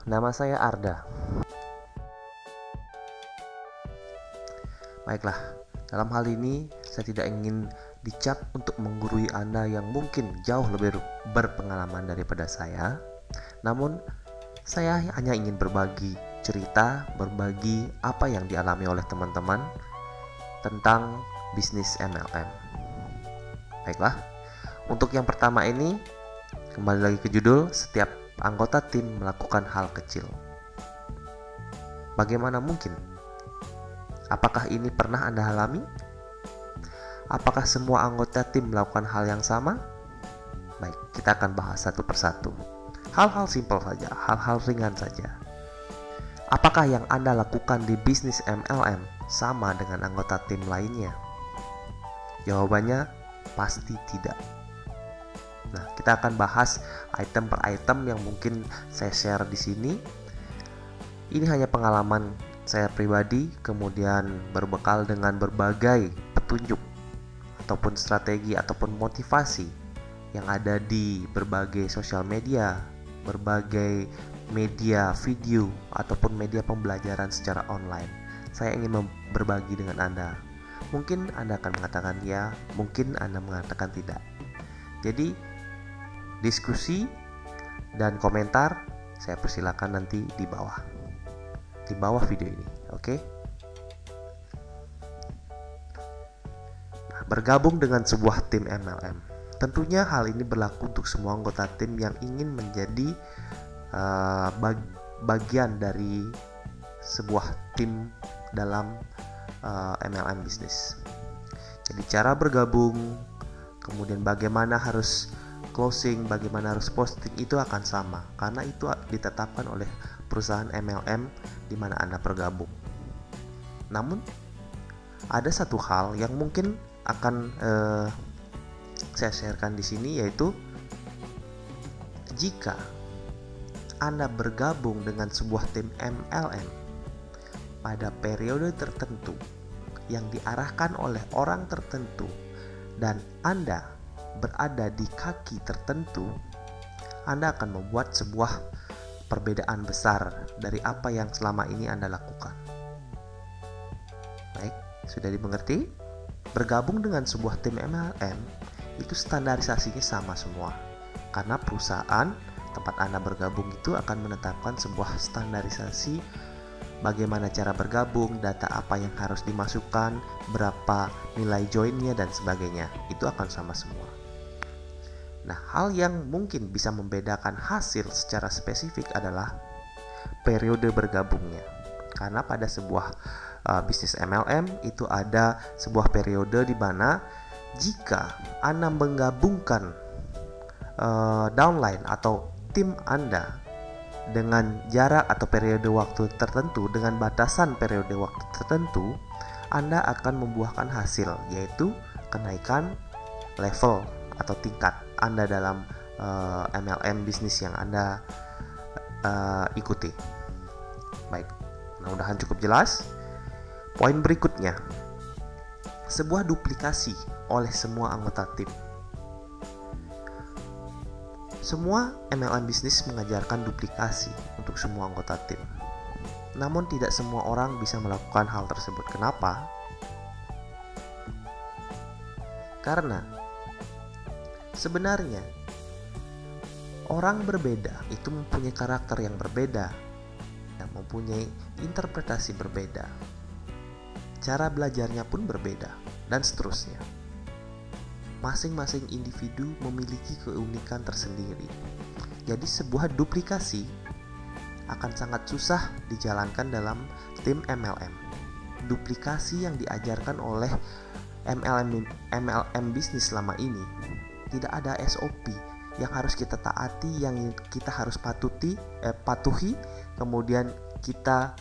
Nama saya Arda. Baiklah, dalam hal ini saya tidak ingin dicap untuk menggurui Anda yang mungkin jauh lebih berpengalaman daripada saya. Namun, saya hanya ingin berbagi cerita, berbagi apa yang dialami oleh teman-teman tentang bisnis MLM. Baiklah, untuk yang pertama ini, kembali lagi ke judul, setiap anggota tim melakukan hal kecil. Bagaimana mungkin? Apakah ini pernah Anda alami? Apakah semua anggota tim melakukan hal yang sama? Baik, kita akan bahas satu persatu. Hal-hal simpel saja, hal-hal ringan saja. Apakah yang Anda lakukan di bisnis MLM sama dengan anggota tim lainnya? Jawabannya pasti tidak. Nah, kita akan bahas item per item yang mungkin saya share di sini. Ini hanya pengalaman saya pribadi, kemudian berbekal dengan berbagai petunjuk ataupun strategi ataupun motivasi yang ada di berbagai sosial media, berbagai media video ataupun media pembelajaran secara online. Saya ingin berbagi dengan Anda. Mungkin Anda akan mengatakan ya, mungkin Anda mengatakan tidak. Jadi diskusi dan komentar saya persilakan nanti di bawah video ini, oke? Nah, bergabung dengan sebuah tim MLM. Tentunya hal ini berlaku untuk semua anggota tim yang ingin menjadi bagian dari sebuah tim dalam MLM bisnis. Jadi cara bergabung, kemudian bagaimana harus closing, bagaimana harus posting, itu akan sama karena itu ditetapkan oleh perusahaan MLM di mana Anda bergabung. Namun ada satu hal yang mungkin akan saya sharekan di sini, yaitu jika Anda bergabung dengan sebuah tim MLM pada periode tertentu yang diarahkan oleh orang tertentu dan Anda berada di kaki tertentu, Anda akan membuat sebuah perbedaan besar dari apa yang selama ini Anda lakukan. Baik, sudah dimengerti? Bergabung dengan sebuah tim MLM itu standarisasinya sama semua. Karena perusahaan tempat Anda bergabung itu akan menetapkan sebuah standarisasi bagaimana cara bergabung, data apa yang harus dimasukkan, berapa nilai joinnya dan sebagainya. Itu akan sama semua. Nah, hal yang mungkin bisa membedakan hasil secara spesifik adalah periode bergabungnya. Karena pada sebuah bisnis MLM itu ada sebuah periode di mana jika Anda menggabungkan downline atau tim Anda dengan jarak atau periode waktu tertentu, dengan batasan periode waktu tertentu, Anda akan membuahkan hasil, yaitu kenaikan level atau tingkat Anda dalam MLM bisnis yang Anda ikuti. Baik, mudah-mudahan cukup jelas. Poin berikutnya, sebuah duplikasi oleh semua anggota tim. Semua MLM bisnis mengajarkan duplikasi untuk semua anggota tim. Namun tidak semua orang bisa melakukan hal tersebut. Kenapa? Karena sebenarnya orang berbeda itu mempunyai karakter yang berbeda, dan mempunyai interpretasi berbeda. Cara belajarnya pun berbeda, dan seterusnya. Masing-masing individu memiliki keunikan tersendiri. Jadi sebuah duplikasi akan sangat susah dijalankan dalam tim MLM. Duplikasi yang diajarkan oleh MLM bisnis selama ini, tidak ada SOP yang harus kita taati, yang kita harus patuhi, kemudian kita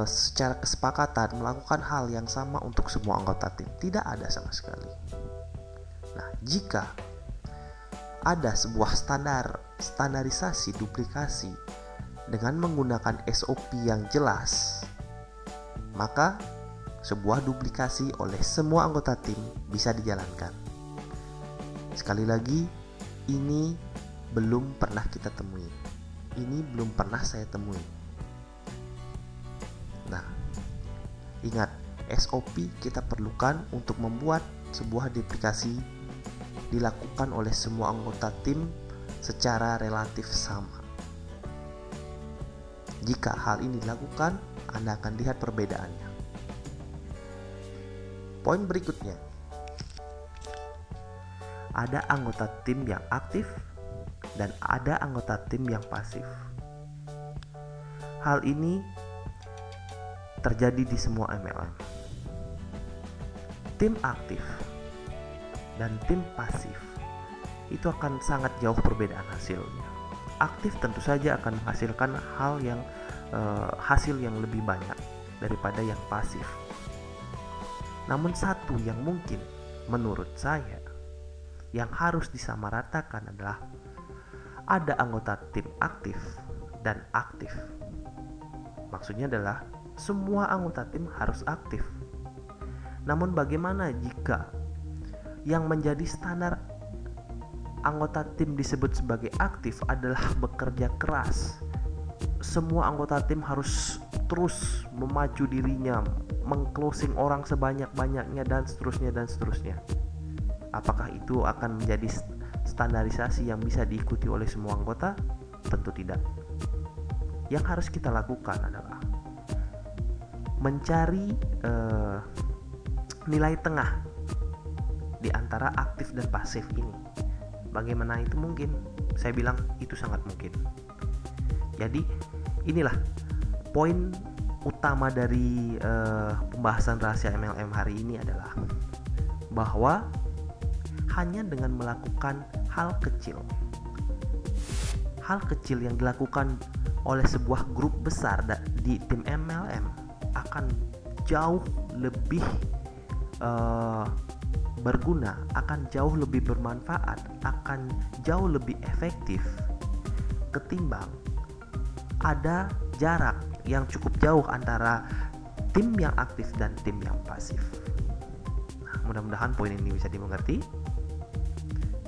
secara kesepakatan melakukan hal yang sama untuk semua anggota tim. Tidak ada sama sekali. Nah, jika ada sebuah standarisasi duplikasi dengan menggunakan SOP yang jelas, maka sebuah duplikasi oleh semua anggota tim bisa dijalankan. Sekali lagi, ini belum pernah kita temui. ini belum pernah saya temui. Nah, ingat, SOP kita perlukan untuk membuat sebuah duplikasi dilakukan oleh semua anggota tim secara relatif sama. Jika hal ini dilakukan, Anda akan lihat perbedaannya. Poin berikutnya, ada anggota tim yang aktif dan ada anggota tim yang pasif. Hal ini terjadi di semua MLM. Tim aktif dan tim pasif itu akan sangat jauh perbedaan hasilnya. Aktif tentu saja akan menghasilkan hasil yang lebih banyak daripada yang pasif. Namun satu yang mungkin menurut saya yang harus disamaratakan adalah ada anggota tim aktif dan aktif. Maksudnya adalah semua anggota tim harus aktif. Namun bagaimana jika yang menjadi standar anggota tim disebut sebagai aktif adalah bekerja keras? Semua anggota tim harus terus memacu dirinya, mengclosing orang sebanyak-banyaknya dan seterusnya. Apakah itu akan menjadi standarisasi yang bisa diikuti oleh semua anggota? Tentu tidak. Yang harus kita lakukan adalah mencari nilai tengah di antara aktif dan pasif ini. Bagaimana itu mungkin? Saya bilang itu sangat mungkin. Jadi inilah poin utama dari pembahasan rahasia MLM hari ini adalah bahwa hanya dengan melakukan hal kecil yang dilakukan oleh sebuah grup besar di tim MLM akan jauh lebih berguna, akan jauh lebih bermanfaat, akan jauh lebih efektif ketimbang ada jarak yang cukup jauh antara tim yang aktif dan tim yang pasif. Nah, mudah-mudahan poin ini bisa dimengerti.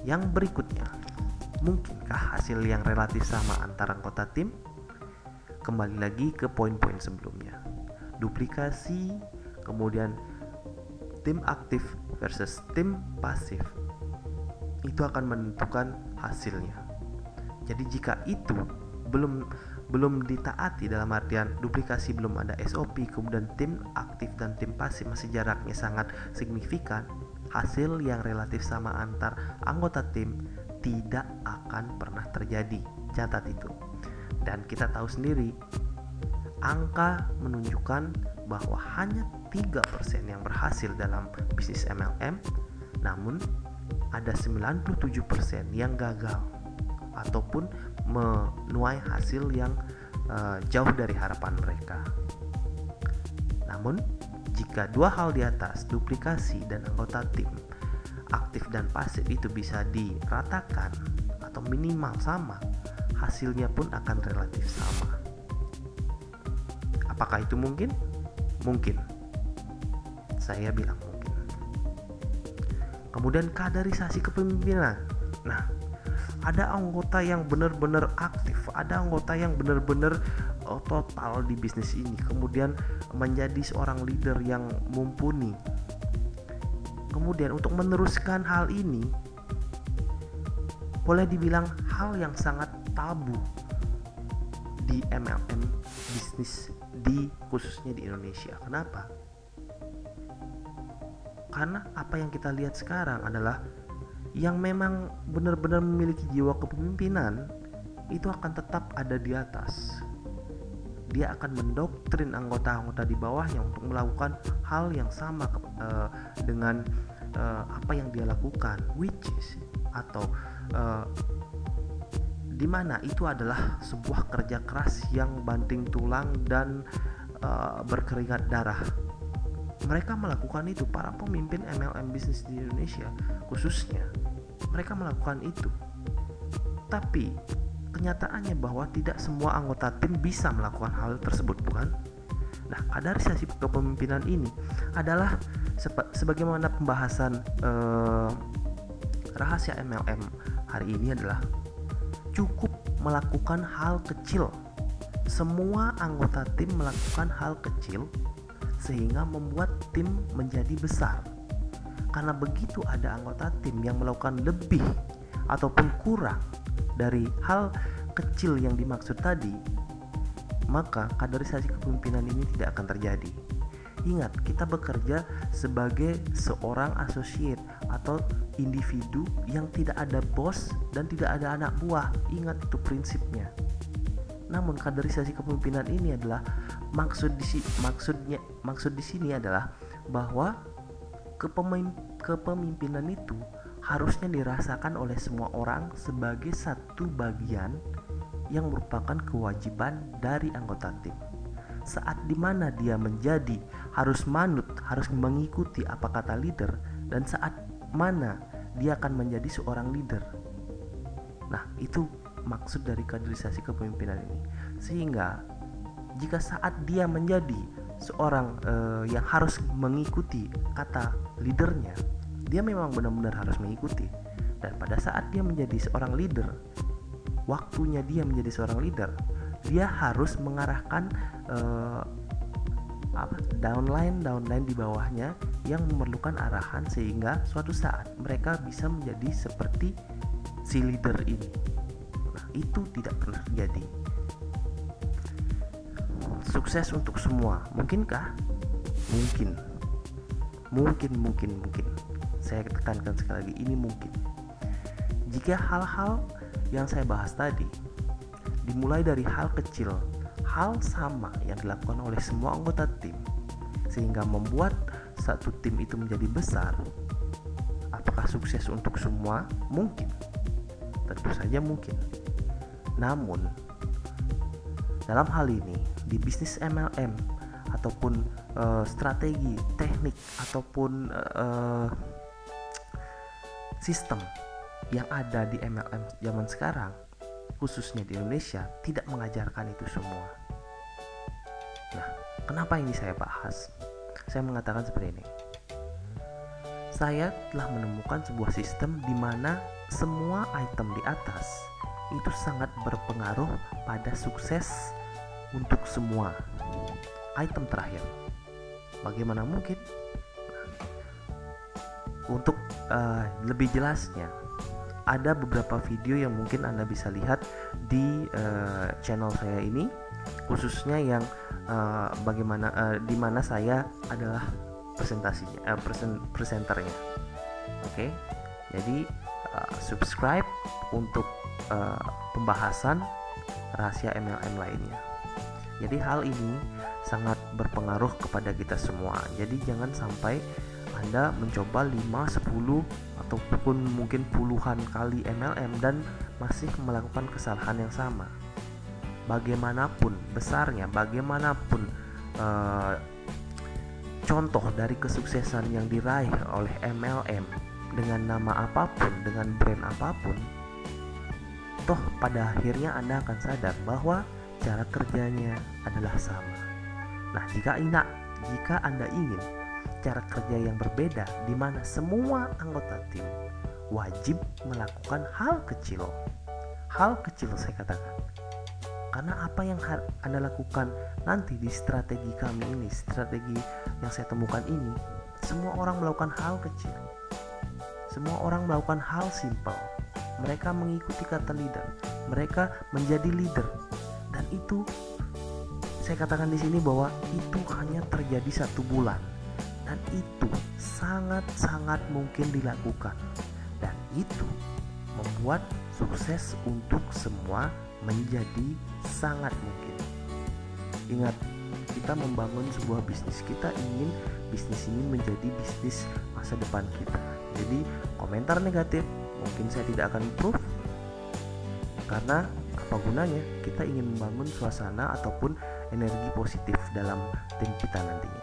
Yang berikutnya, mungkinkah hasil yang relatif sama antara anggota tim? Kembali lagi ke poin-poin sebelumnya. Duplikasi, kemudian tim aktif versus tim pasif, itu akan menentukan hasilnya. Jadi jika itu belum ditaati, dalam artian duplikasi belum ada SOP, kemudian tim aktif dan tim pasif masih jaraknya sangat signifikan, hasil yang relatif sama antar anggota tim tidak akan pernah terjadi. Catat itu. Dan kita tahu sendiri, angka menunjukkan bahwa hanya 3% yang berhasil dalam bisnis MLM, namun ada 97% yang gagal ataupun menuai hasil yang jauh dari harapan mereka. Namun jika dua hal di atas, duplikasi dan anggota tim aktif dan pasif itu bisa diratakan atau minimal sama, hasilnya pun akan relatif sama. Apakah itu mungkin? Mungkin. Saya bilang mungkin. Kemudian kaderisasi kepemimpinan. Nah, ada anggota yang benar-benar aktif, ada anggota yang benar-benar total di bisnis ini, kemudian menjadi seorang leader yang mumpuni. Kemudian untuk meneruskan hal ini, boleh dibilang hal yang sangat tabu di MLM bisnis khususnya di Indonesia. Kenapa? Karena apa yang kita lihat sekarang adalah yang memang benar-benar memiliki jiwa kepemimpinan itu akan tetap ada di atas. Dia akan mendoktrin anggota-anggota di bawahnya untuk melakukan hal yang sama dengan apa yang dia lakukan, which is atau di mana itu adalah sebuah kerja keras yang banting tulang dan berkeringat darah. Mereka melakukan itu, para pemimpin MLM bisnis di Indonesia khususnya, mereka melakukan itu. Tapi kenyataannya bahwa tidak semua anggota tim bisa melakukan hal tersebut, bukan? Nah, kaderisasi kepemimpinan ini adalah sebagaimana pembahasan rahasia MLM hari ini adalah cukup melakukan hal kecil. Semua anggota tim melakukan hal kecil sehingga membuat tim menjadi besar. Karena begitu ada anggota tim yang melakukan lebih ataupun kurang dari hal kecil yang dimaksud tadi, maka kaderisasi kepemimpinan ini tidak akan terjadi. Ingat, kita bekerja sebagai seorang associate atau individu yang tidak ada bos dan tidak ada anak buah. Ingat itu prinsipnya. Namun kaderisasi kepemimpinan ini adalah maksud di sini adalah bahwa kepemimpinan itu harusnya dirasakan oleh semua orang sebagai satu bagian yang merupakan kewajiban dari anggota tim. Saat dimana dia menjadi harus manut, harus mengikuti apa kata leader, dan saat mana dia akan menjadi seorang leader. Nah, itu maksud dari kaderisasi kepemimpinan ini. Sehingga jika saat dia menjadi seorang yang harus mengikuti kata leadernya, dia memang benar-benar harus mengikuti. Dan pada saat dia menjadi seorang leader, waktunya dia menjadi seorang leader, dia harus mengarahkan downline di bawahnya yang memerlukan arahan sehingga suatu saat mereka bisa menjadi seperti si leader ini. Nah, itu tidak pernah terjadi. Sukses untuk semua, mungkinkah? Mungkin. Saya tekankan sekali lagi, ini mungkin. Jika hal-hal yang saya bahas tadi dimulai dari hal kecil, hal sama yang dilakukan oleh semua anggota tim sehingga membuat satu tim itu menjadi besar, apakah sukses untuk semua? Mungkin, tentu saja mungkin. Namun dalam hal ini di bisnis MLM ataupun strategi, teknik ataupun sistem yang ada di MLM zaman sekarang, khususnya di Indonesia, tidak mengajarkan itu semua. Nah, kenapa ini saya bahas? Saya mengatakan seperti ini. Saya telah menemukan sebuah sistem di mana semua item di atas itu sangat berpengaruh pada sukses untuk semua. Item terakhir, bagaimana mungkin? Untuk lebih jelasnya, ada beberapa video yang mungkin Anda bisa lihat di channel saya ini, khususnya yang di mana saya adalah presenternya. Oke, jadi subscribe untuk pembahasan rahasia MLM lainnya. Jadi hal ini sangat berpengaruh kepada kita semua. Jadi jangan sampai Anda mencoba 5, 10 ataupun mungkin puluhan kali MLM dan masih melakukan kesalahan yang sama. Bagaimanapun besarnya, bagaimanapun contoh dari kesuksesan yang diraih oleh MLM dengan nama apapun, dengan brand apapun, toh pada akhirnya Anda akan sadar bahwa cara kerjanya adalah sama. Nah, jika Anda ingin cara kerja yang berbeda di mana semua anggota tim wajib melakukan hal kecil saya katakan, karena apa yang Anda lakukan nanti di strategi kami ini, strategi yang saya temukan ini, semua orang melakukan hal kecil, semua orang melakukan hal simple. Mereka mengikuti kata leader, mereka menjadi leader, dan itu saya katakan di sini bahwa itu hanya terjadi 1 bulan. Dan itu sangat-sangat mungkin dilakukan, dan itu membuat sukses untuk semua menjadi sangat mungkin. Ingat, kita membangun sebuah bisnis, kita ingin bisnis ini menjadi bisnis masa depan kita. Jadi komentar negatif mungkin saya tidak akan improve, karena apa gunanya? Kita ingin membangun suasana ataupun energi positif dalam tim kita nantinya.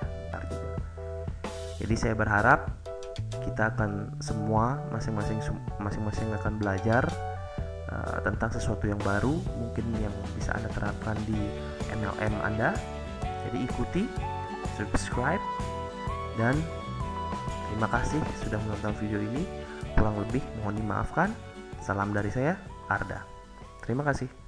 Jadi saya berharap kita akan semua masing-masing akan belajar tentang sesuatu yang baru, mungkin yang bisa Anda terapkan di MLM Anda. Jadi ikuti, subscribe, dan terima kasih sudah menonton video ini. Kurang lebih mohon dimaafkan. Salam dari saya, Arda. Terima kasih.